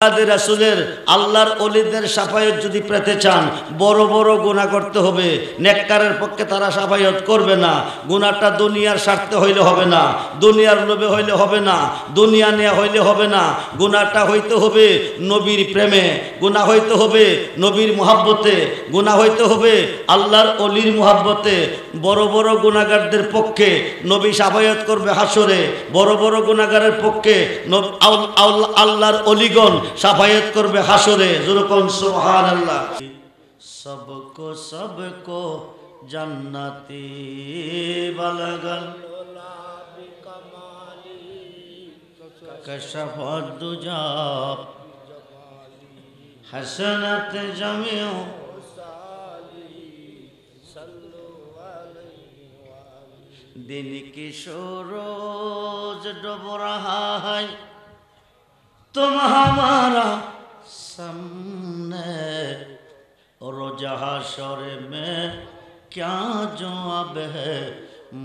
রাসূলের আল্লাহর ওলিদের শাফায়াত যদি পেতে চান বড় বড় গুনাহ করতে হবে। নেককারের পক্ষে তারা শাফায়াত করবে না। গুনাহটা দুনিয়ার স্বার্থে হইলে হবে না, দুনিয়ার লোভে হইলে হবে না, দুনিয়া নেয়া হইলে হবে না। গুনাহটা হইতে হবে নবীর প্রেমে, গুনাহ হইতে হবে নবীর মুহাব্বতে, গুনাহ হইতে হবে আল্লাহর ওলির মুহাব্বতে। বড় বড় গুনাহগারদের পক্ষে নবী শাফায়াত করবে হাসরে, বড় বড় গুনাহগারের পক্ষে আল্লাহর ওলিগণ শাফায়াত করবে হাসরে। যুরকুন সুবহানাল্লাহ। সবকো জান্নাতি বালাগাল কশফত দুজা হাসনাত জামিউ दिन की सूरज डूब रहा है तुम हमारा सामने, रोज हशर में क्या जवाब है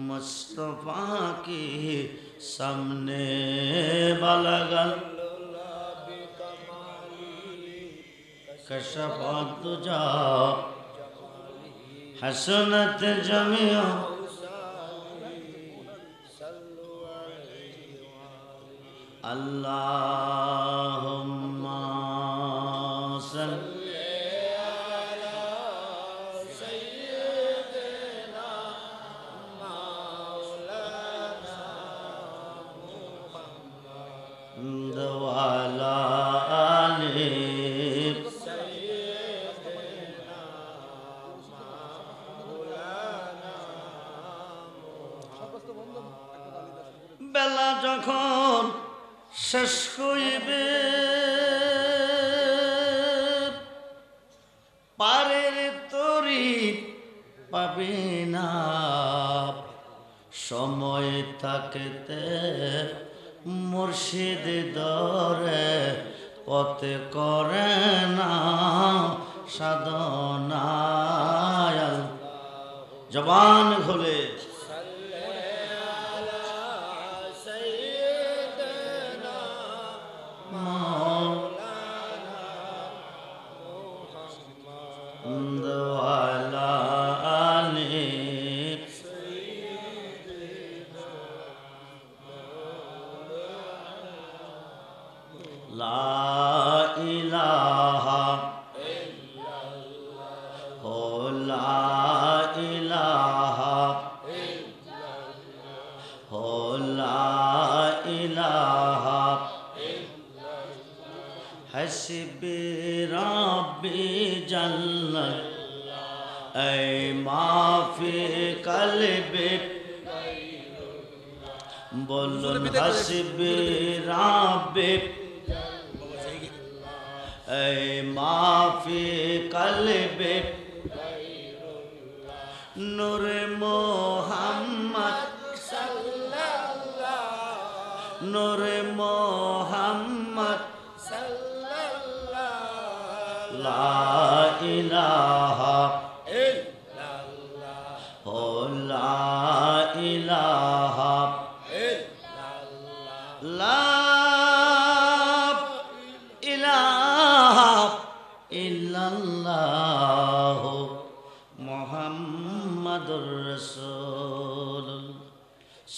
मुस्तफा की सामने। बलगल कशफत दुजा हसनत जमिया अल्लाहुम्मा सल्ली अला सय्यिदिना मौलाना मुहम्मद व अला आलि सय्यिदिना मौलाना मुहम्मद। बेला যখন শেষ হইবে পারের তরি পাবে না, সময় থাকতে মুর্শিদ দরে পথে করে না সাধনা। জবান খুলে हस्बी रब्बी जल्लत ऐ माफी कल्बी बोलुन हस्बी रब्बी ऐ माफी कल्बी नूर मोहम्मद सल्लल्लाहु नूर मोहम्मद ला इलाहा इल्लल्लाह हो ला इलाहा इल्लल्लाह ला इलाहा इल्लल्लाह मुहम्मदुर रसूल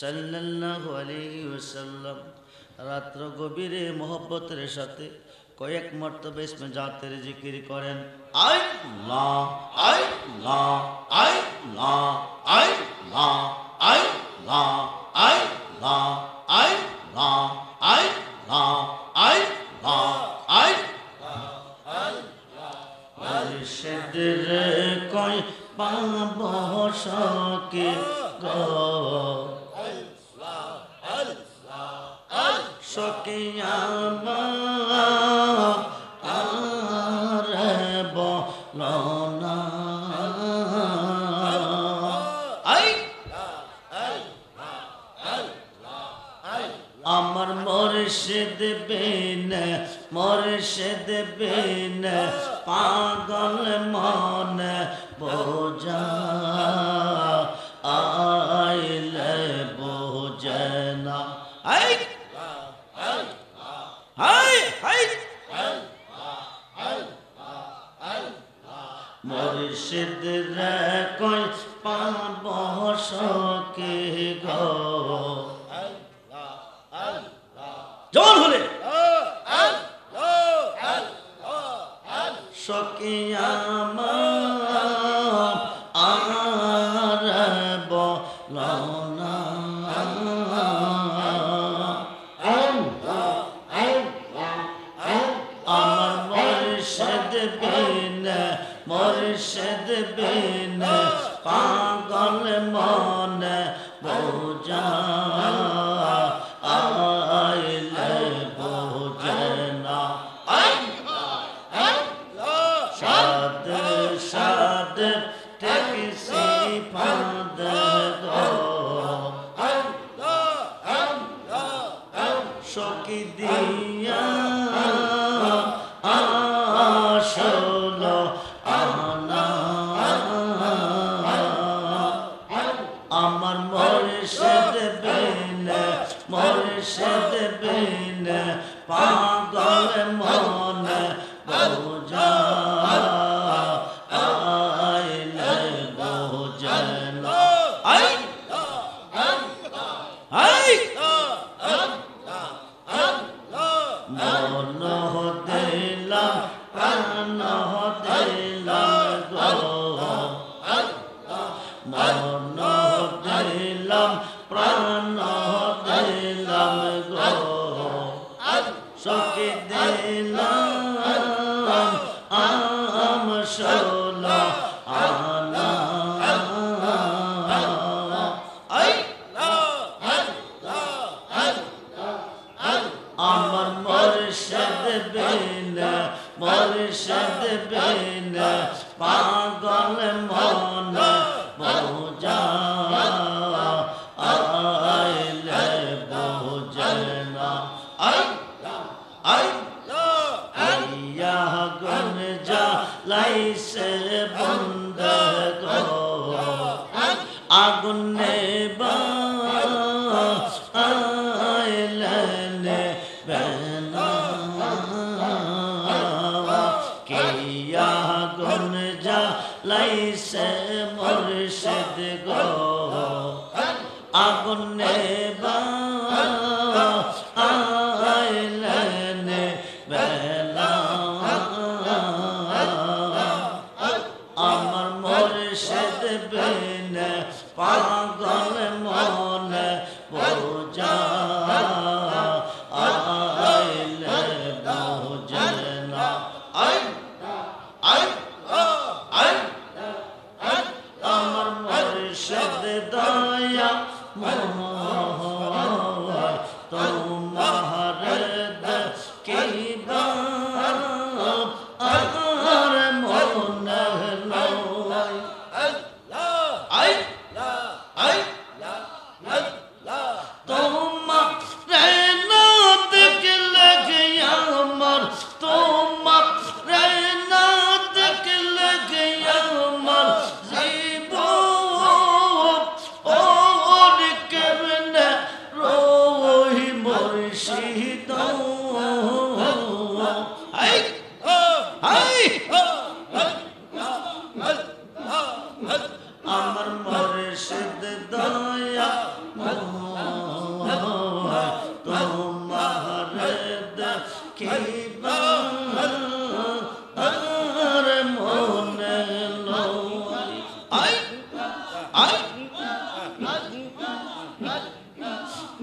सल्लल्लाहु अलैहि वसल्लम। রাত্র গভীরে মোহব্বতের সাথে কয়েক মর্তবা ইসমে জাতের জিকির করেন। আল্লাহ আল্লাহ আল্লাহ আল্লাহ আল্লাহ আল্লাহ আল্লাহ আল্লাহ আল্লাহ মুর্শিদের কই পাব সকে গো সকিয়া আমার মুর্শিদ বিন মুর্শিদ বিন পাগল মন বোঝা আইলে বোঝে না। হাই হাই হাই মুর্শিদ রে কই পাব সকে গো জোর হলে সকে আমার আর বলনা আমার মুর্শিদ বিনে মুর্শিদ বিনে পাগল মনে বোঝা আইলে বোঝে না সাদ সাদ টেকসি ফাদ গো সকি দিয়া আসলো আনা আমার মুর্শিদ বিনে মুর্শিদ বিনে পাগল মনে বোঝা আইলে বোঝে না আই আই মন দিলাম প্রাণ দিলাম গো মন দিলাম প্রাণ দিলাম গো সখী দিলাম আম শোলা আনা আমার মুর্শিদ বিনে মুর্শিদ বিনে পাগল মন বোঝা আইলে বোঝে না আই আই ইয়া গুন জ্বালাইছে বন্ধ গো আগুন নেবা আইলে বেনা কিয়া গুন জ্বালাইছে মুর্শিদ গো আগুন নেবা আইলে বেলা আমার মুর্শিদ বিনে পাগল মনে বোঝা আইলে বোঝে না আই আই আই আমার মুর্শিদ দয়া মোহয় তোমার দেখিবা আর মনে লয় আই আই তোমার না দেখলে আমার তোমার না দেখলে আমার জীবন ওর কেমনে রহি মুর্শিদ আই আই আমার মুর্শিদ দয়া তোমার দেখিবা আর মনে লয় আই আই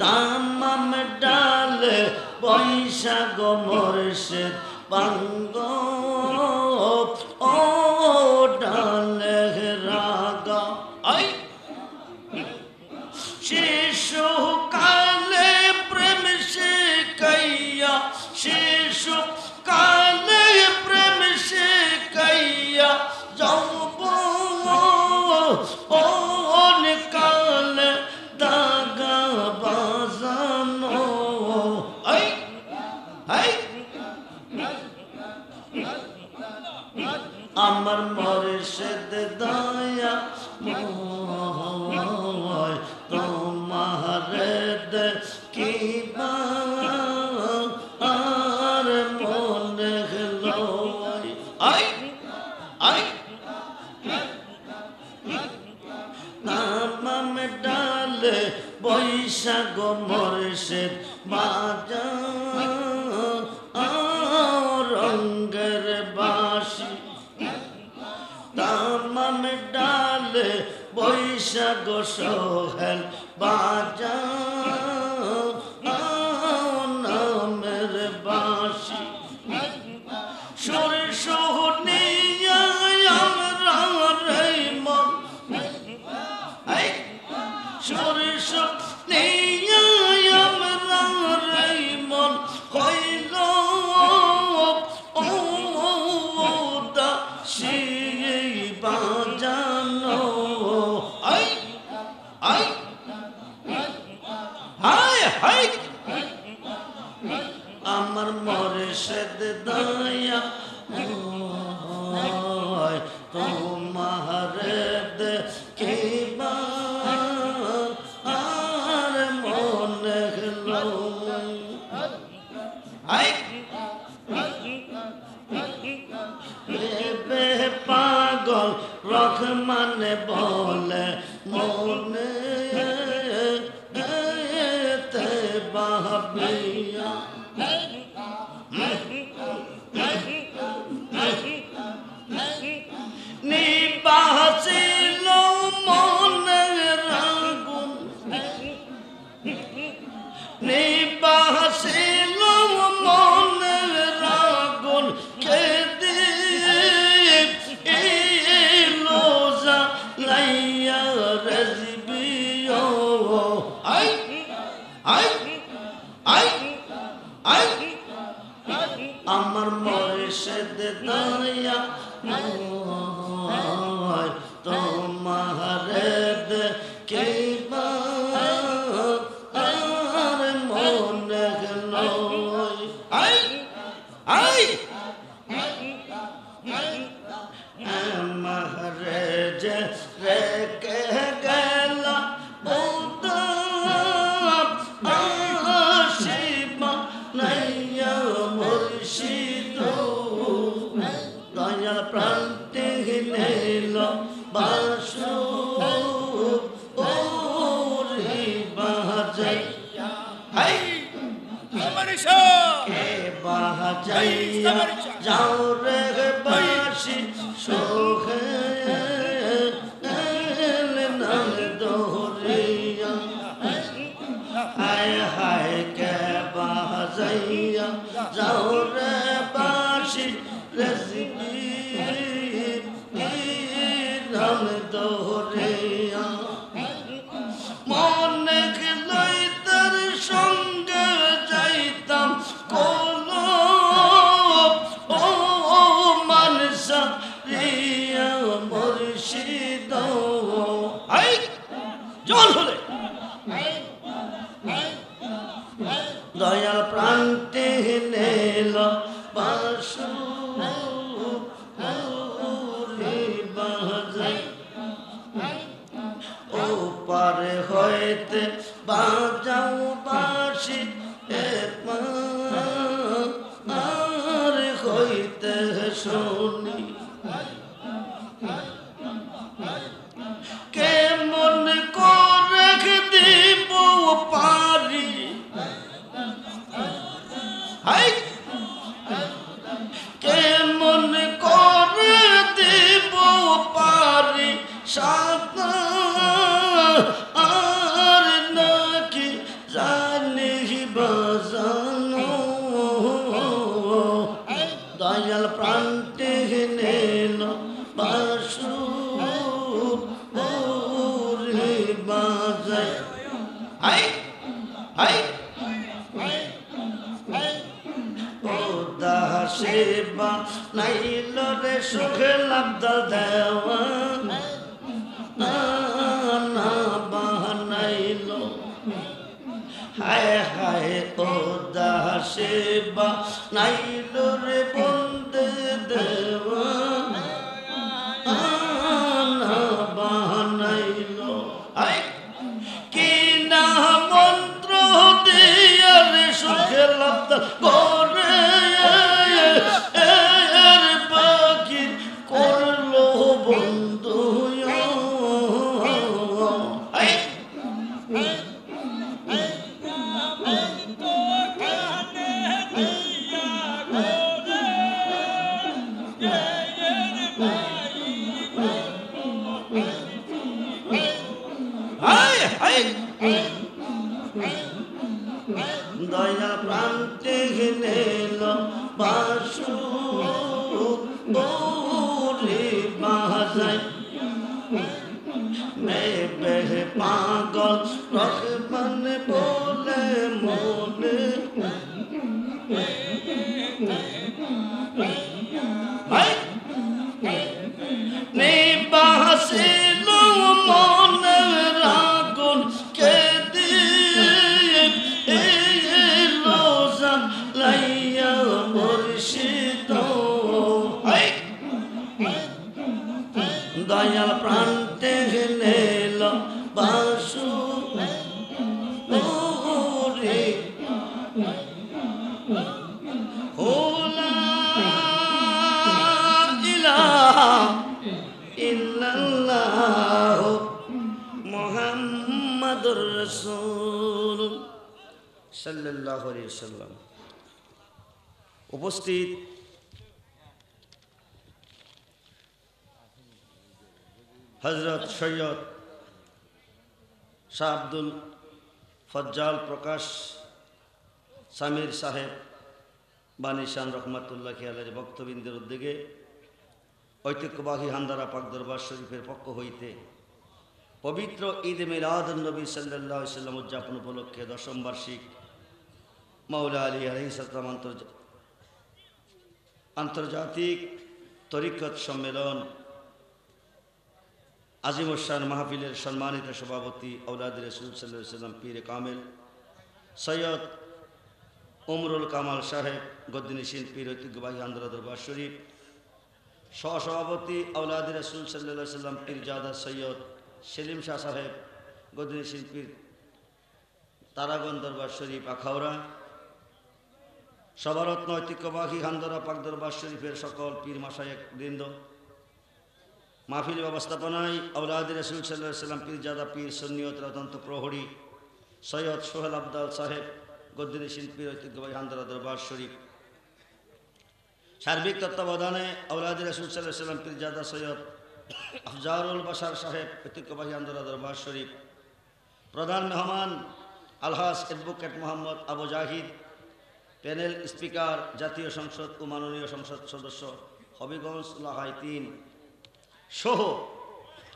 তামাম ডাল বৈশাখ মুর্শিদ পাঙ্গ ও ডালে রাগা আই শিশু কালে প্রেম শিখাইয়া শিশু কালে প্রেম শিখাইয়া যাবো কালে দাগা বাজানো আই আই আমার মুর্শিদ দয়া মোহয় তোমার দেখিবা আর মনে লয় আই আই বৈশা গো সোহেল বাজাও নামের বাঁশি সুর শুনিয়া আমরা রে মন সুর শুনিয়া আমরা রে মন হইল উদাসী বাজানো আই আই হাই হাই আমার মুর্শিদ দয়া তোমার দেখিবা আর মনে হলো আই বে পাগল রহমান বলে মনে তে বাবিয়া নিবাসিল মনের আগুন নিবাসিল মনের আগুন কেঁদে এলো জ্বালাইয়া রেজবিও আই আই আই আই আমার মুর্শিদ দয়া তোমার দেখিবা আর মনে লয় আই আই আমার যে রেখে গেল আসিবা নাইয়া মুর্শিদ দয়াল প্রান্তে নিল বাসু ওরে বাজাই হাই কে বাজাইয়া যাও রে বাসি সোহে নাম দোহরিয়া হায় হায় কে বাজাইয়া যাও রে বাসি রেজবি নাম দোহরিয়া মনে লই তার সঙ্গে যাইতাম কোন ও মানসা রিয়া মুর্শিদ আই জল হলে দয়াল প্রান্তে নেল বাসু ও পারে হইতে বাজাও বাসি আর হইতে শুনি কেমন করে দিব পারি হাই কেমন করে দিব পারি সাদা আর নাকি জানি বাজানো দয়াল প্রান্তে নেল বাসু ওরে বাজাই হাই হাই ও দাসেবা নাইল রে সুখে লাব্দ দেওয়া না বানাইল হায় হায় ও দাসেবা নাইল রে বন্দে দেওয়া না বানাইল আই কি না মন্ত্র দিয়া রে সুখে লাব্দ করে এর বাকি করলো বন্ধু ওরে বাজাই মেবে পাগল রহমান বলে মনে নিবাসিল মনের আগুন কে দিয়ে রোজা লাইয়া মুর্শিদ দয়াল প্রান্তে গেল বাসু রে হোলা ইলাহা ইল্লাল্লাহ মুহাম্মাদুর রাসূল সাল্লাল্লাহু আলাইহি ওয়াসাল্লাম। উপস্থিত হযরত সৈয়দ শাহ আব্দুল ফজ্জাল প্রকাশ সামির সাহেব বানিশান রহমাতুল্লাহ আলাইহির বক্তবৃন্দের উদ্যোগে ঐতিহ্যবাহী হান্দারা পাক দরবার শরীফের পক্ষ হইতে পবিত্র ঈদ মিলাদুন নবী সাল্লাল্লাহু আলাইহি ওয়াসাল্লাম উদযাপন উপলক্ষে 10ম বার্ষিক মাওলা আলী আলাইহিস সালাম আন্তর্জাতিক তরিকত সম্মেলন আজিমুশান মাহফিলের সম্মানিত সভাপতি আওলাদ রাসূল সাল্লাল্লাহু আলাইহি ওয়াসাল্লাম পীর কামেল সৈয়দ উমরুল কামাল সাহেব গদ্দিনিশীন পীর ঐতিহ্যবাহী হান্দারা দরবার শরীফ, সহসভাপতি আওলাদ রাসূল সাল্লাল্লাহু আলাইহি ওয়াসাল্লাম পীরজাদা সৈয়দ সেলিম শাহ সাহেব গদ্দিনিশীন পীর তারাগঞ্জ দরবার শরীফ আখাউড়া, সভারত্ন ঐতিহ্যবাহী হান্দারা পাক দরবার শরীফের সকল পীর মাশায়েখ বৃন্দ, মাহফিল ব্যবস্থাপনায় আওলাদ রাসূল সাল্লাল্লাহু আলাইহি ওয়াসাল্লাম পীরজাদা পীর সুন্নিয়ত রাতন্ত প্রহরী সৈয়দ সোহেল আবদাল সাহেব গদ্দিনিশীন পীর ঐতিহ্যবাহী হান্দারা দরবার শরীফ, সার্বিক তত্ত্বাবধানে আওলাদ রাসূল সাল্লাল্লাহু আলাইহি ওয়াসাল্লাম পীরজাদা সৈয়দ আফজারুল বাশার সাহেব ঐতিহ্যবাহী হান্দারা দরবার শরীফ, প্রধান মেহমান Alhaj advocate Mohammad Abu Zahid, panel speaker জাতীয় সংসদ ও মাননীয় সংসদ সদস্য হবিগঞ্জ লাহাই 3 সহ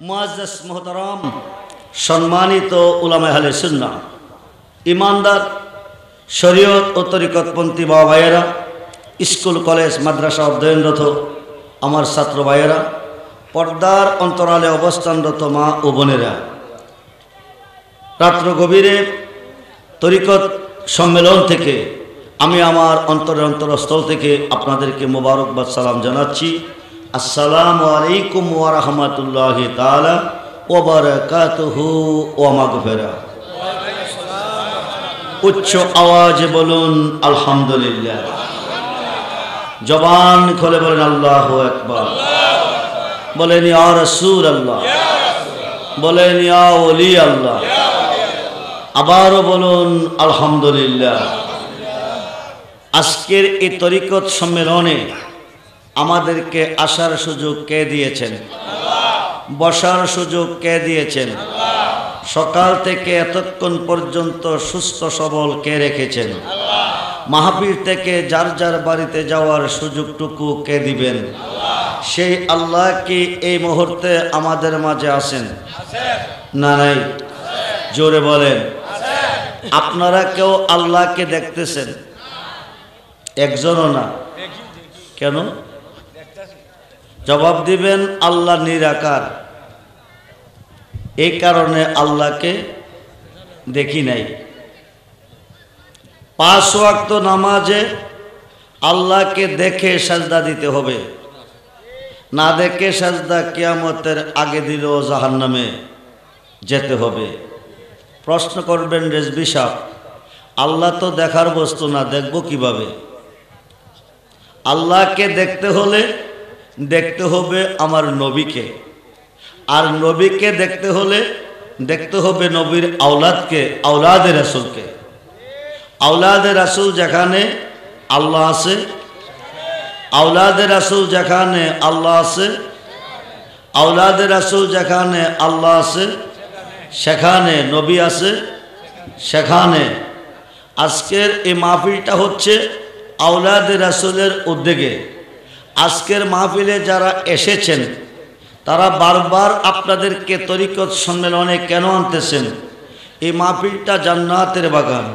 মুআজ্জাজ মুহতারাম সম্মানিত উলামায়ে আহলে সুন্নাহ, ইমানদার শরীয়ত ও তরিকতপন্থী বাবা ভাইয়েরা, স্কুল কলেজ মাদ্রাসা অধ্যয়নরত আমার ছাত্র ভাইয়েরা, পর্দার অন্তরালে অবস্থানরত মা ও বোনেরা, রাত্র গভীরে তরিকত সম্মেলন থেকে আমি আমার অন্তরস্থল থেকে আপনাদেরকে মোবারকবাদ সালাম জানাচ্ছি। আসসালামু আলাইকুম ওয়া রাহমাতুল্লাহি তাআলা ওয়া বারাকাতুহু ওয়া মাগফিরা। উচ্চ আওয়াজে বলুন আলহামদুলিল্লাহ, জবান খুলে বলেন আল্লাহু আকবার, বলেন ইয়া রাসূলুল্লাহ, বলেন ইয়া ওলি আল্লাহ, আবারও বলুন আলহামদুলিল্লাহ। আজকের এই তরিকত সম্মেলনে আমাদেরকে আসার সুযোগ কে দিয়েছেন? বসার সুযোগ কে দিয়েছেন? সকাল থেকে এতক্ষণ পর্যন্ত সুস্থ সবল কে রেখেছেন? মাহফিল থেকে যার যার বাড়িতে যাওয়ার সুযোগটুকু কে দিবেন? সেই আল্লাহ কি এই মুহূর্তে আমাদের মাঝে আছেন না নাই? জোরে বলেন। আপনারা কেউ আল্লাহকে দেখতেছেন? একজনও না। কেন? জবাব দিবেন আল্লাহ নিরাকার, এই কারণে আল্লাহকে দেখি নাই। 5 ওয়াক্ত নামাজে আল্লাহকে দেখে সাজদা দিতে হবে, না দেখে সাজদা কিয়ামতের আগে দিলেও জাহান্নামে যেতে হবে। প্রশ্ন করবেন রেজবি সাহেব, আল্লাহ তো দেখার বস্তু না, দেখব কিভাবে? আল্লাহকে দেখতে হলে দেখতে হবে আমার নবীকে, আর নবীকে দেখতে হলে দেখতে হবে নবীর আওলাদকে, আওলাদে রাসূলকে। আওলাদে রাসূল যেখানে আল্লাহ আছে, আওলাদে রাসূল যেখানে আল্লাহ আছে, আওলাদে রাসূল যেখানে আল্লাহ আছে সেখানে নবী আছে, সেখানে আজকের এই মাহফিলটা হচ্ছে আওলাদে রাসূলের উদ্যোগে আজকের মাহফিলে যারা এসেছেন তারা বারবার আপনাদেরকে তরিকত সম্মেলনে কেন আনতেছেন? এই মাহফিলটা জান্নাতের বাগান।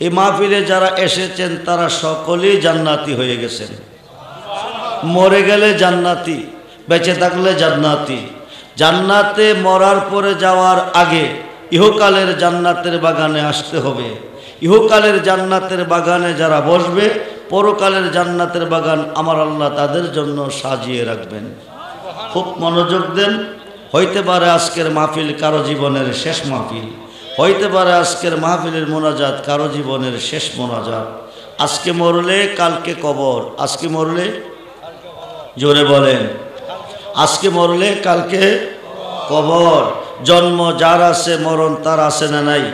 এই মাহফিলে যারা এসেছেন তারা সকলেই জান্নাতি হয়ে গেছেন। মরে গেলে জান্নাতি, বেঁচে থাকলে জান্নাতি। জান্নাতে মরার পরে যাওয়ার আগে ইহকালের জান্নাতের বাগানে আসতে হবে। ইহকালের জান্নাতের বাগানে যারা বসবে, পরকালের জান্নাতের বাগান আমার আল্লাহ তাদের জন্য সাজিয়ে রাখবেন। খুব মনোযোগ দেন। হইতে পারে আজকের মাহফিল কারো জীবনের শেষ মাহফিল, হইতে পারে আজকের মাহফিলের মোনাজাত কারো জীবনের শেষ মোনাজাত। আজকে মরলে কালকে কবর, আজকে মরলে জোরে বলেন, আজকে মরলে কালকে কবর। জন্ম যার আছে মরণ তার আছে না নাই?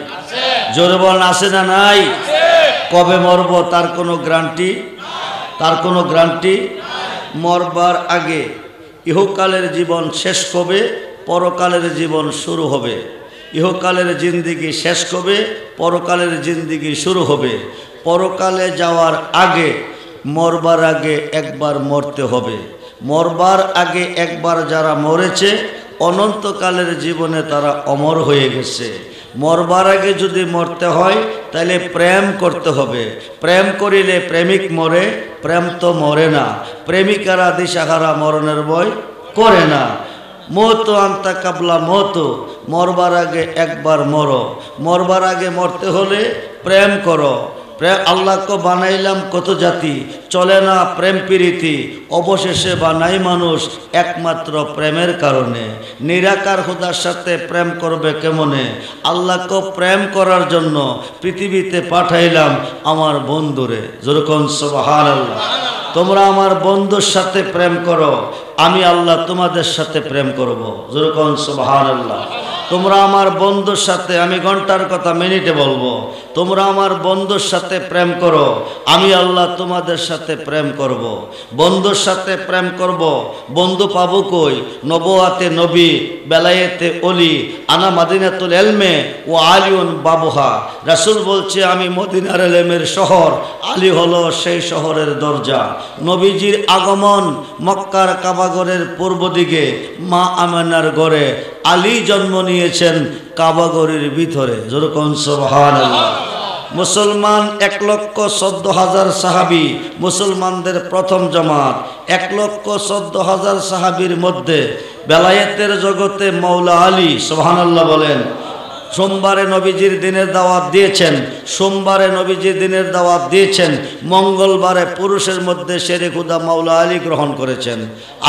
জোরে বলেন আছে না নাই? কবে মরব তার কোনো গ্যারান্টি, তার কোনো গ্যারান্টি? মরবার আগে ইহকালের জীবন শেষ কবে, পরকালের জীবন শুরু হবে। ইহকালের জিন্দিগি শেষ কবে, পরকালের জিন্দিগি শুরু হবে। পরকালে যাওয়ার আগে, মরবার আগে একবার মরতে হবে। মরবার আগে একবার যারা মরেছে অনন্তকালের জীবনে তারা অমর হয়ে গেছে। মরবার আগে যদি মরতে হয় তাহলে প্রেম করতে হবে। প্রেম করিলে প্রেমিক মরে, প্রেম তো মরে না। প্রেমিকারা দিশাহারা মরণের ভয় করে না। মত আন্তা কাবলা মত, মরবার আগে একবার মরো। মরবার আগে মরতে হলে প্রেম করো। আল্লাহকে বানাইলাম কত জাতি, চলে না প্রেম প্রীতি, অবশেষে বানাই মানুষ একমাত্র প্রেমের কারণে। নিরাকার খোদার সাথে প্রেম করবে কেমনে? আল্লাহকে প্রেম করার জন্য পৃথিবীতে পাঠাইলাম আমার বন্ধুরে। যেরকম সুবহানাল্লাহ। তোমরা আমার বন্ধুর সাথে প্রেম করো, আমি আল্লাহ তোমাদের সাথে প্রেম করব। যেরকম সুবহানাল্লাহ। তোমরা আমার বন্ধুর সাথে, আমি ঘন্টার কথা মিনিটে বলবো, তোমরা আমার বন্ধুর সাথে প্রেম করো, আমি আল্লাহ তোমাদের সাথে প্রেম করব। বন্ধুর সাথে প্রেম করব। বন্ধু পাবো কই? নবুয়াতে নবী, বেলায়েতে অলি, আনা মাদিনাতুল এলমে ও আলিউন বাবুহা। রাসূল বলছে আমি মদিনার এলেমের শহর, আলী হলো সেই শহরের দরজা। নবীজির আগমন মক্কার কাবাগরের পূর্ব দিকে মা আমেনার ঘরে। আলী জন্ম নিয়েছেন কাবাগরের ভিতরে। যেরকম সুবহানাল্লাহ। মুসলমান 1,14,000 সাহাবী, মুসলমানদের প্রথম জামাত। 1,14,000 সাহাবীর মধ্যে বেলায়েতের জগতে মৌলা আলী, সুবহানাল্লাহ বলেন। সোমবারে নবীজির দিনের দাওয়াত দিয়েছেন, সোমবারে নবীজির দিনের দাওয়াত দিয়েছেন। মঙ্গলবারে পুরুষের মধ্যে শেরে খুদা মাওলা আলী গ্রহণ করেছেন।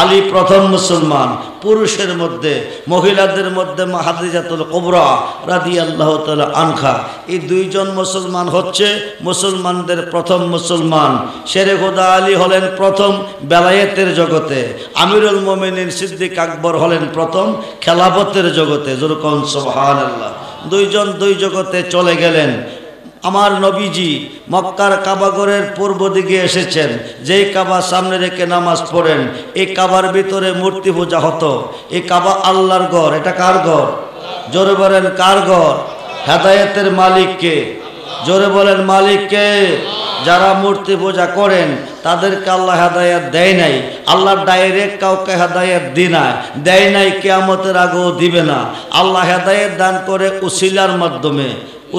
আলী প্রথম মুসলমান পুরুষের মধ্যে। মহিলাদের মধ্যে মা খাদিজাতুল কুবরা রাদিয়াল্লাহু তাআলা আনহা। এই দুইজন মুসলমান হচ্ছে মুসলমানদের প্রথম মুসলমান। শেরে খুদা আলী হলেন প্রথম বেলায়েতের জগতে। আমিরুল মুমিনিন সিদ্দিক আকবর হলেন প্রথম খেলাফতের জগতে। যেরকম সুবহানাল্লাহ। দুইজন দুই জগতে চলে গেলেন। আমার নবীজি মক্কার কাবাগরের পূর্ব দিকে এসেছেন। যেই কাবা সামনে রেখে নামাজ পড়েন, এই কাবার ভিতরে মূর্তি পূজা হতো। এই কাবা আল্লাহর ঘর। এটা কার ঘর? জোরে বলেন কার ঘর? হেদায়েতের মালিককে। জোরে বলেন মালিককে। যারা মূর্তি পূজা করেন তাদেরকে আল্লাহ হেদায়েত দেয় নাই। আল্লাহ ডাইরেক্ট কাউকে হেদায়েত দেয় নাই, কিয়ামতের আগেও দিবে না। আল্লাহ হেদায়েত দান করে উসিলার মাধ্যমে।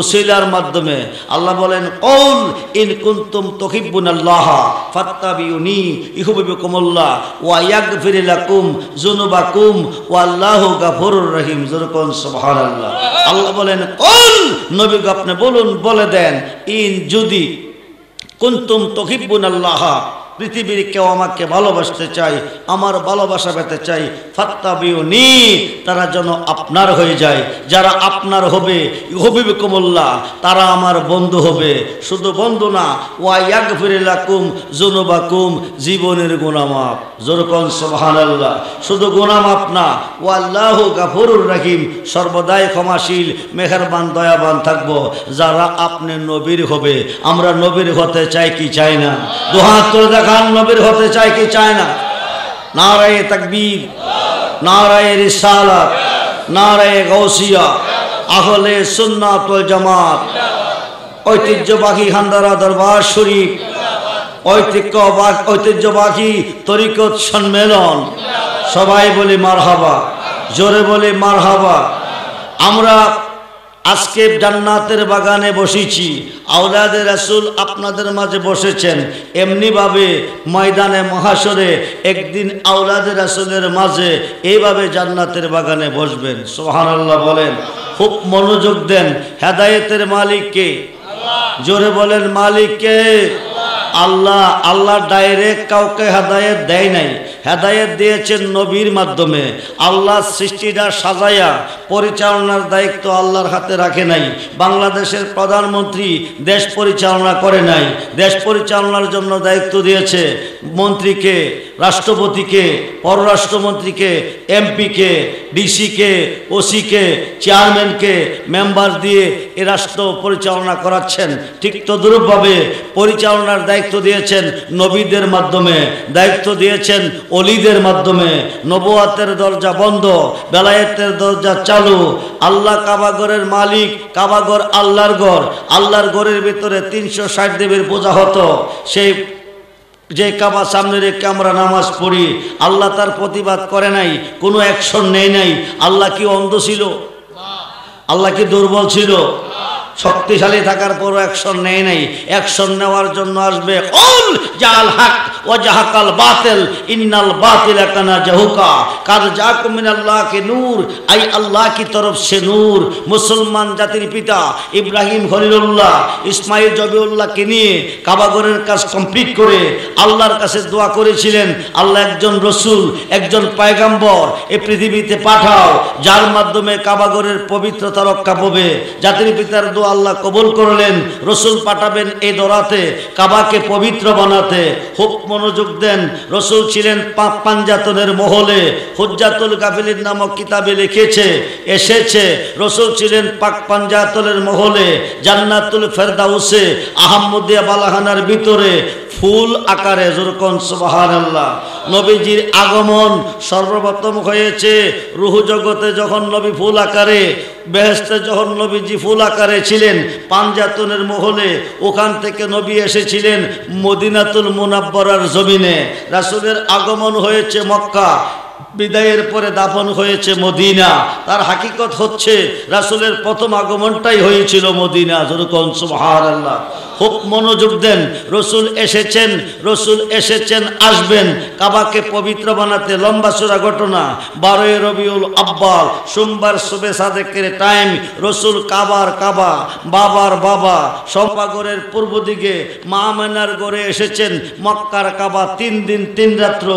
উসিলার মাধ্যমে আল্লাহ বলেন কউল ইন কুনতুম তুহিব্বুনাল্লাহ ফাত্তাবিউনি ইউহিব্বুকুমুল্লাহ ওয়া ইয়াগফির লাকুম যুনুবাকুম ওয়াল্লাহু গাফুরুর রহিম। যেরকম সুবহানাল্লাহ। আল্লাহ বলেন কউল, নবী আপনি বলুন, বলে দেন, ইন যদি কুনতুম তুহিব্বুনাল্লাহ, পৃথিবীর কেউ আমাকে ভালোবাসতে চাই, আমার ভালোবাসা পেতে চাই, ফাত্তাবিউনি, তারা যেন আপনার হয়ে যায়। যারা আপনার হবে ইউহিব্বুকুমুল্লাহ, তারা আমার বন্ধু হবে। শুধু বন্ধু না, ওয়া ইয়াগফির লাকুম যুনুবাকুম, জীবনের গুনাহ মাফ। যেরকম সুবহানাল্লাহ। শুধু গুনাহ মাফ না, ওয়াল্লাহু গাফুরুর রহিম, সর্বদাই ক্ষমাশীল, মেহেরবান, দয়াবান থাকবো। যারা আপনি নবীর হবে, আমরা নবীর হতে চাই কি চাই না? দুহাত তুলে দেখান, নবীর হতে চাই কি চায় না? নারায়ে তাকবীর, নারায়ে রিসালাত, নারায়ে গাউসিয়া, আহলে সুন্নাত ওয়াল জামাত, ঐতিহ্যবাহী হান্দারা দরবার শরীফ, ঐতিহ্যবাহী তরিকত সম্মেলন। সবাই বলি মারহাবা, জোরে বলি মারহাবা। আমরা আজকে জান্নাতের বাগানে বসেছি, আওলাদে রাসূল আপনাদের মাঝে বসেছেন। এমনিভাবে ময়দানে মহাশরে একদিন আওলাদে রাসূলের মাঝে এইভাবে জান্নাতের বাগানে বসবেন। সুবহানাল্লাহ বলেন, খুব মনোযোগ দেন। হেদায়েতের মালিক কে? জোরে বলেন মালিক কে? আল্লাহ। আল্লাহ ডাইরেক্ট কাউকে হেদায়েত দেয় নাই, হেদায়েত দিয়েছেন নবীর মাধ্যমে। আল্লাহ সৃষ্টিটা সাজায়া পরিচালনার দায়িত্ব আল্লাহর হাতে রাখে নাই। বাংলাদেশের প্রধানমন্ত্রী দেশ পরিচালনা করে নাই, দেশ পরিচালনার জন্য দায়িত্ব দিয়েছে মন্ত্রীকে, রাষ্ট্রপতিকে, পররাষ্ট্রমন্ত্রীকে, এমপিকে, ডিসিকে, ওসিকে, চেয়ারম্যানকে, মেম্বার দিয়ে এ রাষ্ট্র পরিচালনা করাচ্ছেন। ঠিক তদ্রূপভাবে পরিচালনার দায়িত্ব দিয়েছেন নবীদের মাধ্যমে, দায়িত্ব দিয়েছেন অলিদের মাধ্যমে। নবুয়াতের দরজা বন্ধ, বেলায়েতের দরজা চালু। আল্লাহ কাবাগরের মালিক, কাবাগর আল্লাহর ঘর। আল্লাহর ঘরের ভিতরে 360 দেবীর পূজা হতো। সেই যে কাবা সামনে রেখে আমরা নামাজ পড়ি, আল্লাহ তার প্রতিবাদ করে নাই, কোনো অ্যাকশন নেই নাই। আল্লাহ কি অন্ধ ছিল? আল্লাহ কি দুর্বল ছিল? শক্তিশালী থাকার পরও অ্যাকশন নেয় নাই। অ্যাকশন নেওয়ার জন্য আসবে কুল জাল হক ওয়া জাহাকাল বাতিল ইন্নাল বাতিলা কানা জাহুকা কাদ জাকুম মিনাল্লাহ কে নূর। আই আল্লাহ की तरफ से নূর। মুসলমান জাতির পিতা ইব্রাহিম খলিলুল্লাহ ইসমাইল জবিউল্লাহকে নিয়ে কাবাগরের কাজ কমপ্লিট করে আল্লাহর কাছে দোয়া করেছিলেন, আল্লাহ একজন রসুল, একজন পয়গম্বর এই পৃথিবীতে পাঠাও, যার মাধ্যমে কাবাগরের পবিত্রতা রক্ষা পাবে। জাতির পিতার দোয়া আল্লাহ কবুল করলেন, রসুল পাঠাবেন এই দরাতে কাবাকে পবিত্র বানাতে। খুব মনোযোগ দেন। রসুল ছিলেন পাক পাঞ্জাতনের মহলে। হুজ্জাতুল গাফিলিন নামক কিতাবে লিখেছে এসেছে, রসুল ছিলেন পাক পাঞ্জাতনের মহলে জান্নাতুল ফেরদাউসে আহমদিয়া বালাহানার ভিতরে ফুল আকারে। যেরকম সুবহানাল্লাহ। নবীজির আগমন সর্বপ্রথম হয়েছে রূহ জগতে যখন নবী ফুল আকারে, বেহেশতে যখন নবীজি ফুল আকারে ছিলেন পাঞ্জাতনের মহলে, ওখান থেকে নবী এসেছিলেন মদিনাতুল মুনাব্বরার জমিনে। রাসূলের আগমন হয়েছে মক্কা, বিদায়ের পরে দাফন হয়েছে মদিনা। তার হাকিকত হচ্ছে রাসূলের প্রথম আগমনটাই হয়েছিল মদিনা। যেরকম সুবহানাল্লাহ। খুব মনোযোগ দেন। রসুল এসেছেন, রসুল এসেছেন, আসবেন কাবাকে পবিত্র বানাতে। লম্বা চূড়া ঘটনা। 12 রবিউল আব্বাল সোমবার শুবে সাদেকের টাইম রসুল কাবার কাবা, বাবার বাবা সম্পাগরের পূর্ব দিকে মা আমেনার ঘরে এসেছেন। মক্কার কাবা 3 দিন 3 রাত্র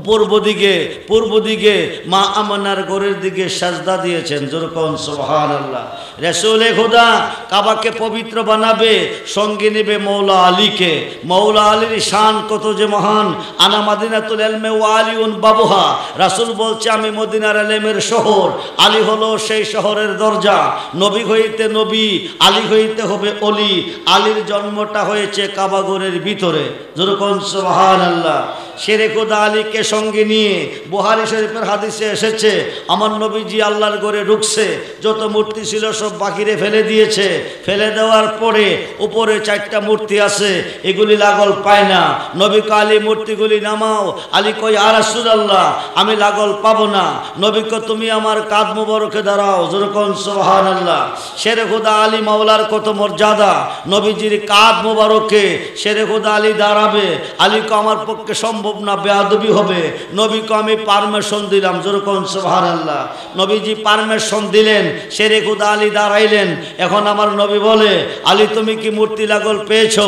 পূর্ব দিকে মা আমানার ঘরের দিকে সাজদা দিয়েছেন। যেরকম সুবহানাল্লাহ। রাসূলে খোদা কাবাকে পবিত্র বানাবে, সঙ্গে নেবে মৌলা আলীকে। মৌলা আলীর শান কত যে মহান। আনা মাদিনাতুল ইলমি ওয়া আলিউন বাবুহা। রাসূল বলছে আমি মদিনার ইলমের শহর, আলী হলো সেই শহরের দরজা। নবী হইতে নবী, আলী হইতে হবে অলি। আলীর জন্মটা হয়েছে কাবাগরের ভিতরে। যেরকম সুবহানাল্লাহ। শেরে খোদা আলীকে সঙ্গে নিয়ে বুখারী শরীফের হাদিসে এসেছে আমার নবীজি আল্লাহর ঘরে ঢুকছে, যত মূর্তি ছিল সব বাহিরে ফেলে দিয়েছে। ফেলে দেওয়ার পরে উপরে 4টা মূর্তি আছে, এগুলি লাগল পায় না। নবী কয় আলী মূর্তিগুলি নামাও। আলী কয় ইয়া রাসূলুল্লাহ আমি লাগল পাবো না। নবী কয় তুমি আমার কাঁধ মোবারকে দাঁড়াও। যেরকম সুবহানাল্লাহ। শেরে খোদা আলী মাওলার কত মর্যাদা। নবীজির কাঁধ মোবারকে শেরে খোদা আলী দাঁড়াবে। আলী কয় আমার পক্ষে সম্ভব না, বেয়াদবি হবে। নবী কয় আমি পারমিশন দিলাম। যেরকম সুবহানাল্লাহ। নবীজি পারমিশন দিলেন, শেরে খোদা আলী দাঁড়াইলেন। এখন আমার নবী বলে আলী তুমি কি মূর্তি লাগল পেয়েছো?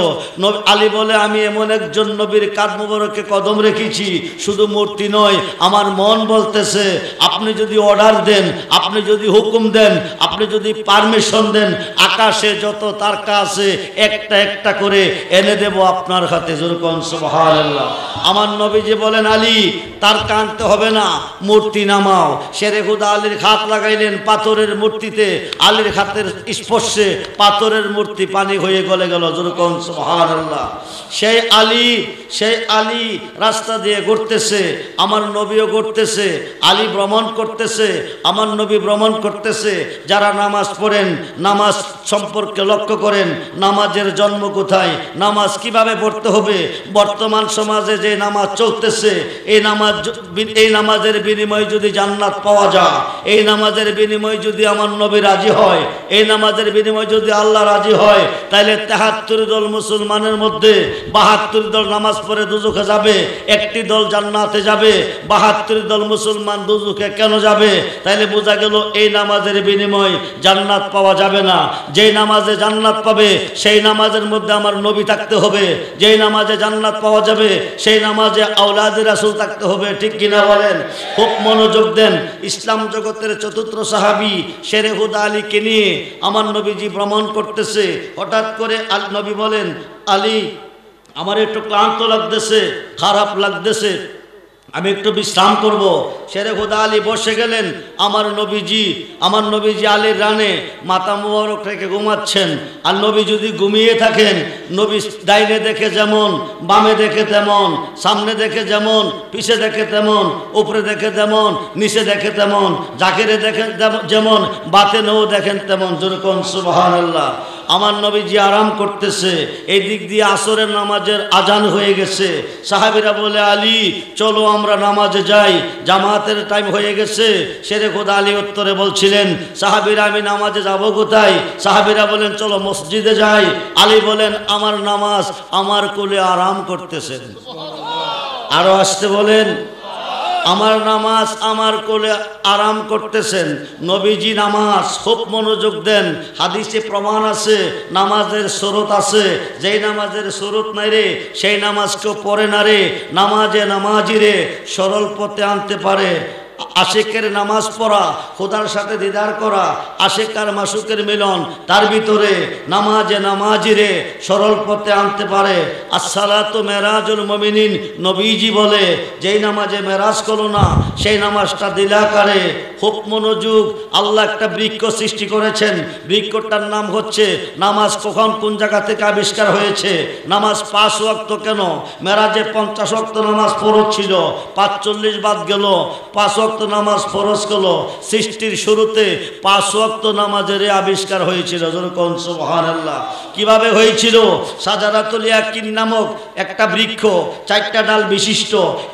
আলী বলে আমি এমন একজন নবীর কাঁধ মোবারকে কদম রেখেছি, শুধু মূর্তি নয় আমার মন বলতেছে আপনি যদি অর্ডার দেন, আপনি যদি হুকুম দেন, আপনি যদি পারমিশন দেন, আকাশে যত তারকা আছে একটা একটা করে এনে দেব আপনার হাতে। যেরকম সুবহানাল্লাহ। আমার নবীজি বলেন আলী আলী তার কাঁদতে হবে না, মূর্তি নামাও। শেরে খুদা আলীর হাত লাগাইলেন পাথরের মূর্তিতে, আলীর হাতের স্পর্শে পাথরের মূর্তি পানি হয়ে গলে গেল। যেরকম সুবহানাল্লাহ। সেই আলী রাস্তা দিয়ে ঘুরতেছে, আমার নবীও ঘুরতেছে, আলী ভ্রমণ করতেছে, আমার নবী ভ্রমণ করতেছে। যারা নামাজ পড়েন, নামাজ সম্পর্কে লক্ষ্য করেন, নামাজের জন্ম কোথায়, নামাজ কিভাবে পড়তে হবে। বর্তমান সমাজে যে নামাজ চলতেছে, এই নামাজের বিনিময়ে যদি জান্নাত পাওয়া যায়, এই নামাজের বিনিময়ে যদি আমার নবী রাজি হয়, এই নামাজের বিনিময়ে যদি আল্লাহ রাজি হয়, তাহলে ৭৩ দল মুসলমানের মধ্যে ৭২ দল নামাজ পড়ে দুজখে যাবে, একটি দল জান্নাতে যাবে। ৭২ দল মুসলমান দুজখে কেন যাবে? তাইলে বোঝা গেল এই নামাজের বিনিময়ে জান্নাত পাওয়া যাবে না। যেই নামাজে জান্নাত পাবে সেই নামাজের মধ্যে আমার নবী থাকতে হবে। যেই নামাজে জান্নাত পাওয়া যাবে সেই নামাজে আওলাদে রাসূল থাকতে হবে। ঠিক কিনা বলেন? খুব মনোযোগ দেন। ইসলাম জগতের চতুর্থ সাহাবী শেরে খুদা আলীকে নিয়ে আমার নবীজি ভ্রমণ করতেছে। হঠাৎ করে নবী বলেন, আলী আমার একটু ক্লান্ত লাগতেছে, খারাপ লাগতেছে, আমি একটু বিশ্রাম করব। শেরে খুদা আলী বসে গেলেন। আমার নবীজি আলীর রানে মাথা মোবারক রেখে ঘুমাচ্ছেন। আর নবী যদি ঘুমিয়ে থাকেন, নবী ডাইনে দেখে যেমন, বামে দেখে তেমন, সামনে দেখে যেমন, পিছে দেখে তেমন, উপরে দেখে তেমন, নিচে দেখে তেমন, জাকেরে দেখে যেমন, বাতেনেও দেখেন তেমন। যেরকম সুবহানাল্লাহ। আমার নবীজি আরাম করতেছে। এই দিক দিয়ে আসরের নামাজের আজান হয়ে গেছে। সাহাবীরা বলে, আলী চলো আমরা নামাজে যাই, জামাতের টাইম হয়ে গেছে। শেরে খুদা আলী উত্তরে বলছিলেন, সাহাবীরা আমি নামাজে যাব কোথায়? সাহাবীরা বলেন চলো মসজিদে যাই। আলী বলেন আমার নামাজ আমার কোলে আরাম করতেছেন। আরো আসতে বলেন, আমার নামাজ আমার কোলে আরাম করতেছেন। নবীজি নামাজ খুব মনোযোগ দেন। হাদিসে প্রমাণ আছে, নামাজের সুরত আছে। যেই নামাজের সুরত নাই রে, সেই নামাজ কেউ পড়ে না রে। নামাজি রে সরল পথে আনতে পারে। আশিকের নামাজ পড়া, খোদার সাথে দিদার করা, আশিক আর মাসুকের মিলন, তার ভিতরে নামাজিরে সরল পথে আনতে পারে। আসসালাতু মেরাজুল মুমিনিন, নবীজি বলে যেই নামাজে মেরাজ করো না সেই নামাজটা দিলাকারে। খুব মনোযোগ। আল্লাহ একটা বৃক্ষ সৃষ্টি করেছেন, বৃক্ষটার নাম হচ্ছে নামাজ। কখন কোন জায়গা থেকে আবিষ্কার হয়েছে? নামাজ ৫ ওয়াক্ত কেন? মেরাজে ৫০ ওয়াক্ত নামাজ ফরজ ছিল, ৪৫ বাদ গেল, ৫ ওয়াক্ত নামাজ ফরজ হলো। সৃষ্টির শুরুতে ৫ ওয়াক্ত নামাজের আবিষ্কার হয়েছিল। যেরকম সুবহানাল্লাহ। কিভাবে হয়েছিল? সাজারাতুল ইয়াকিন নামক একটা বৃক্ষ, ৪টা ডাল বিশিষ্ট।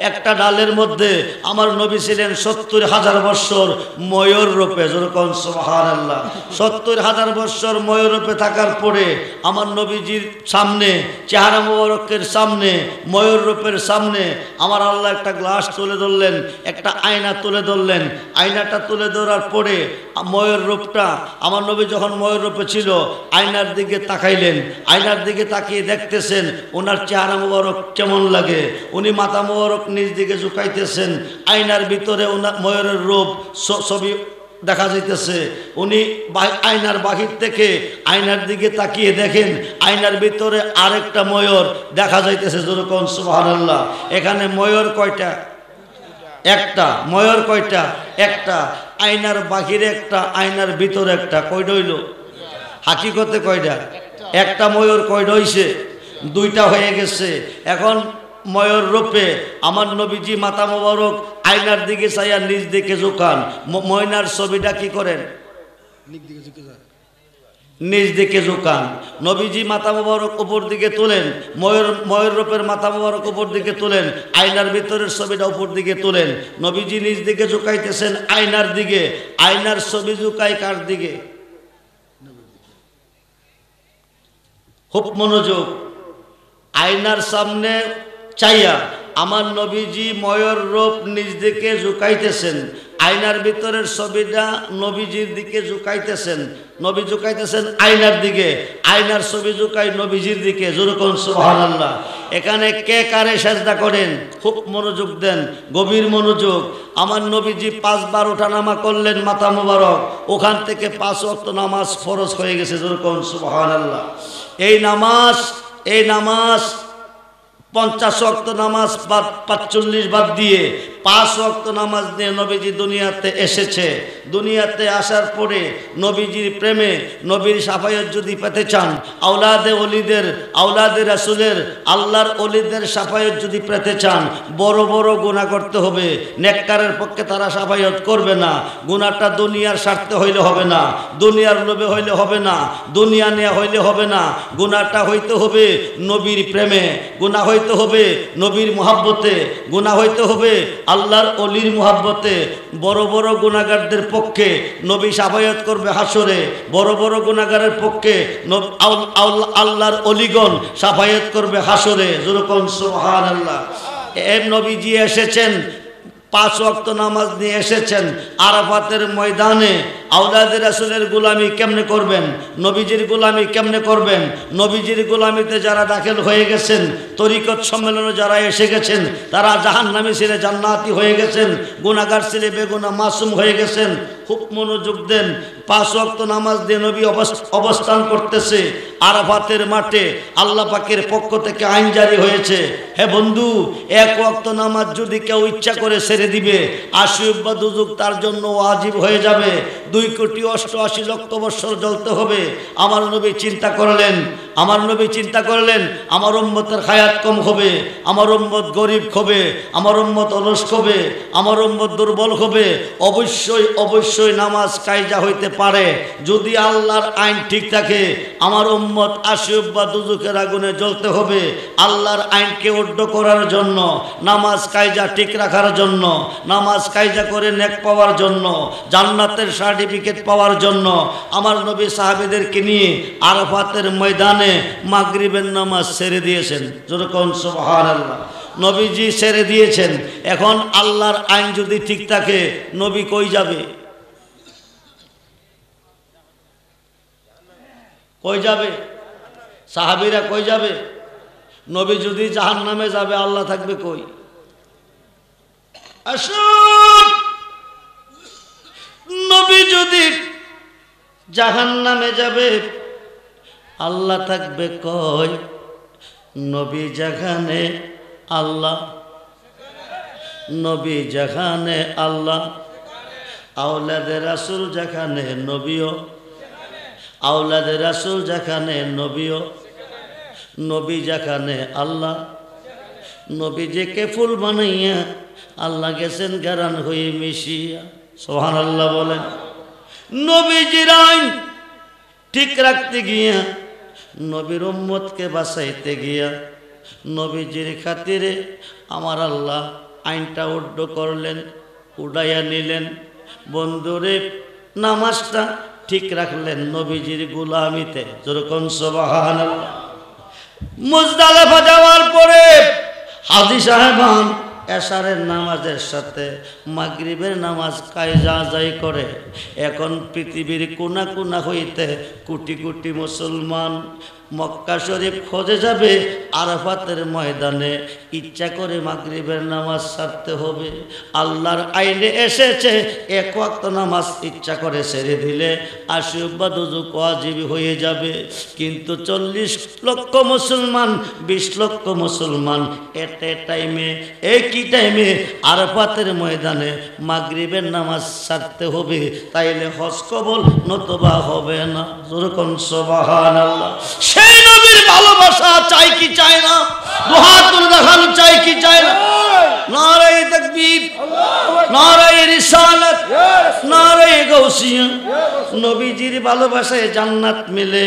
একটা ডালের মধ্যে আমার নবী ছিলেন ৭০,০০০ বৎসর ময়ূর রূপে। যেরকম সুবহানাল্লাহ। ৭০,০০০ বৎসর ময়ূর রূপে থাকার পরে আমার নবীজির সামনে, চেহারা মোবারকের সামনে, ময়ূর রূপের সামনে আমার আল্লাহ একটা গ্লাস তুলে ধরলেন, একটা আয়না তুলে ধরলেন। আয়নাটা তুলে ধরার পরে ময়ূর রূপটা, আমার নবী যখন ময়ূর রূপে ছিল আয়নার দিকে তাকাইলেন। আয়নার দিকে তাকিয়ে দেখতেছেন ওনার চেহারা মোবারক কেমন লাগে। উনি মাথা মোবারক নিজ দিকে ঝুঁকাইতেছেন। আয়নার ভিতরে ওনার ময়ূরের রূপ ছবি দেখা যাইতেছে। উনি আয়নার বাহির থেকে আয়নার দিকে তাকিয়ে দেখেন আয়নার ভিতরে আরেকটা ময়ূর দেখা যাইতেছে। যেরকম সুবহানাল্লাহ। এখানে ময়ূর কয়টা? একটা। ময়ূর কয়টা? একটা। আয়নার বাহিরে একটা, আয়নার ভিতরে একটা। কয়টা হইল? হাকিকতে কয়টা? একটা ময়ূর। কয়টা হইছে? 2টা হয়ে গেছে। এখন ময়ূর রূপে আমার নবীজি মাথা মোবারক আয়নার দিকে চাইয়া নিজ দিকে ঝুঁকান। ময়নার ছবিটা কি করেন? নিজ দিকে ঝুঁকান। নবীজি মাথা মোবারক উপর দিকে তোলেন, ময়ূর রূপের মাথা মোবারক উপর দিকে তোলেন, আয়নার ভিতরের ছবিটা উপর দিকে তোলেন। নবীজি নিজ দিকে ঝুঁকাইতেছেন আয়নার দিকে। আয়নার ছবি ঝুঁকায় কার দিকে? খুব মনোযোগ। আয়নার সামনে চাইয়া আমার নবীজি ময়ূর রূপ নিজ দিকে ঝুঁকাইতেছেন। আয়নার ভিতরের ছবিটা নবীজির দিকে ঝুঁকাইতেছেন। নবী ঝুঁকাইতেছেন আয়নার দিকে, আয়নার ছবি ঝুঁকাই নবীজির দিকে। যেরকম সুবহানাল্লাহ। এখানে কে কারে সেজদা করেন? খুব মনোযোগ দেন, গভীর মনোযোগ। আমার নবীজি 5 বার ওঠানামা করলেন মাথা মোবারক, ওখান থেকে 5 ওয়াক্ত নামাজ ফরজ হয়ে গেছে। যেরকম সুবহানাল্লাহ। এই নামাজ 50 ওয়াক্ত নামাজ বাদ 45 বাদ দিয়ে 5 ওয়াক্ত নামাজ নিয়ে নবীজি দুনিয়াতে এসেছে। দুনিয়াতে আসার পরে নবীজির প্রেমে নবীর শাফায়াত যদি পেতে চান, আওলাদে ওলিদের আওলাদে রাসূলের আল্লাহর ওলিদের শাফায়াত যদি পেতে চান, বড় বড় গুনাহ করতে হবে। নেককারের পক্ষে তারা শাফায়াত করবে না। গুনাহটা দুনিয়ার স্বার্থে হইলে হবে না, দুনিয়ার লোভে হইলে হবে না, দুনিয়া নেওয়া হইলে হবে না। গুনাহটা হইতে হবে নবীর প্রেমে, গুনাহ হইতে হবে নবীর মুহাব্বতে, গুনাহ হইতে হবে আল্লাহর ওলির মুহাব্বতে। বড় বড় গুনাহগারদের পক্ষে নবী শাফায়াত করবে হাসরে, বড় বড় গুনাহগারের পক্ষে আল্লাহর ওলিগণ শাফায়াত করবে হাসরে। যেরকম সুবহানাল্লাহ। এর নবীজি এসেছেন 5 ওয়াক্ত নামাজ নিয়ে এসেছেন আরাফাতের ময়দানে। আওলাদে রাসূলের গোলামি কেমনে করবেন, নবীজির গোলামি কেমনে করবেন? নবীজির গোলামিতে যারা দাখিল হয়ে গেছেন, তরিকত সম্মেলনে যারা এসে গেছেন, তারা জাহান্নামী ছেলে জান্নাতি হয়ে গেছেন, গুনাহগার ছেলে বেগুনাহ মাসুম হয়ে গেছেন। খুব মনোযোগ দেন। 5 ওয়াক্ত নামাজ দিয়ে নবী অবস্থান করতেছে আরাফাতের মাঠে। আল্লাহ পাকের পক্ষ থেকে আইন জারি হয়েছে, হে বন্ধু, 1 ওয়াক্ত নামাজ যদি কেউ ইচ্ছা করে ছেড়ে দিবে, 80 বা দুযুগ তার জন্য ওয়াজিব হয়ে যাবে। 2,88,00,000 বছর জ্বলতে হবে। আমার নবী চিন্তা করলেন, আমার উম্মতের হায়াত কম হবে, আমার উম্মত গরিব হবে, আমার উম্মত অলস হবে, আমার উম্মত দুর্বল হবে। অবশ্যই নামাজ কায়জা হইতে পারে যদি আল্লাহর আইন ঠিক থাকে। আমার উম্মত 80 বা দুযুকের আগুনে জ্বলতে হবে। আল্লাহর আইনকে উড্ড করার জন্য, নামাজ কায়জা ঠিক রাখার জন্য, নামাজ কায়জা করে নেক পাওয়ার জন্য, জান্নাতের সার্টিফিকেট পাওয়ার জন্য আমার নবী সাহাবীদেরকে নিয়ে আরাফাতের ময়দানে মাগরিবের নামাজ ছেড়ে দিয়েছেন। যেরকম সুবহানাল্লাহ। নবীজি ছেড়ে দিয়েছেন। এখন আল্লাহর আইন যদি ঠিক থাকে, নবী কই যাবে? কই যাবে? সাহাবীরা কই যাবে? নবী যদি জাহান্নামে যাবে, আল্লাহ থাকবে কই? আসুন, নবী যদি জাহান্নামে যাবে, আল্লাহ থাকবে কই? নবী যেখানে আল্লাহ, নবী যেখানে আল্লাহ, আওলাদে রাসূল যেখানে নবীও, আওলাদে রাসূল যেখানে নবীও, নবী যেখানে আল্লাহ। নবীজিকে ফুল বানাইয়া আল্লাহ গেছেন গারান হয়ে মিশিয়া। সুবহানাল্লাহ বলেন। নবীজির আইন ঠিক রাখতে গিয়া, নবীর উম্মতকে বাঁচাইতে গিয়া, নবীজির খাতিরে আমার আল্লাহ আইনটা উড্ড করলেন, উড়াইয়া নিলেন। বন্ধুরে, নামাজটা ঠিক রাখলেন নবীজির গোলামিতে। যেরকম সুবহানাল্লাহ। মুজদালিফা যাওয়ার পরে হাজী সাহেবান এশারের নামাজের সাথে মাগরিবের নামাজ কায়জা যাই করে। এখন পৃথিবীর কোনা কোনা হইতে কোটি কোটি মুসলমান মক্কা শরীফ খোঁজে যাবে আরাফাতের ময়দানে। ইচ্ছা করে মাগরিবের নামাজ ছাড়তে হবে। আল্লাহর আইনে এসেছে 1 ওয়াক্ত নামাজ ইচ্ছা করে ছেড়ে দিলে 80 বা দুযুক ওয়াজিব হয়ে যাবে। কিন্তু 40 লক্ষ মুসলমান, 20 লক্ষ মুসলমান এট এ টাইমে, একই টাইমে আরাফাতের ময়দানে মাগরিবের নামাজ ছাড়তে হবে। তাইলে হজ কবুল নতুবা হবে না। যেরকম সুবহানাল্লাহ। সেই নবীর ভালোবাসা চাই কি চাই না? দুহাত তুলে দেখানো চাই কি চাই না? নারায়ে তাকবীর, নারায়ে রিসালাত, নারায়ে গাউসিয়া। নবীজির ভালোবাসায় জান্নাত মিলে,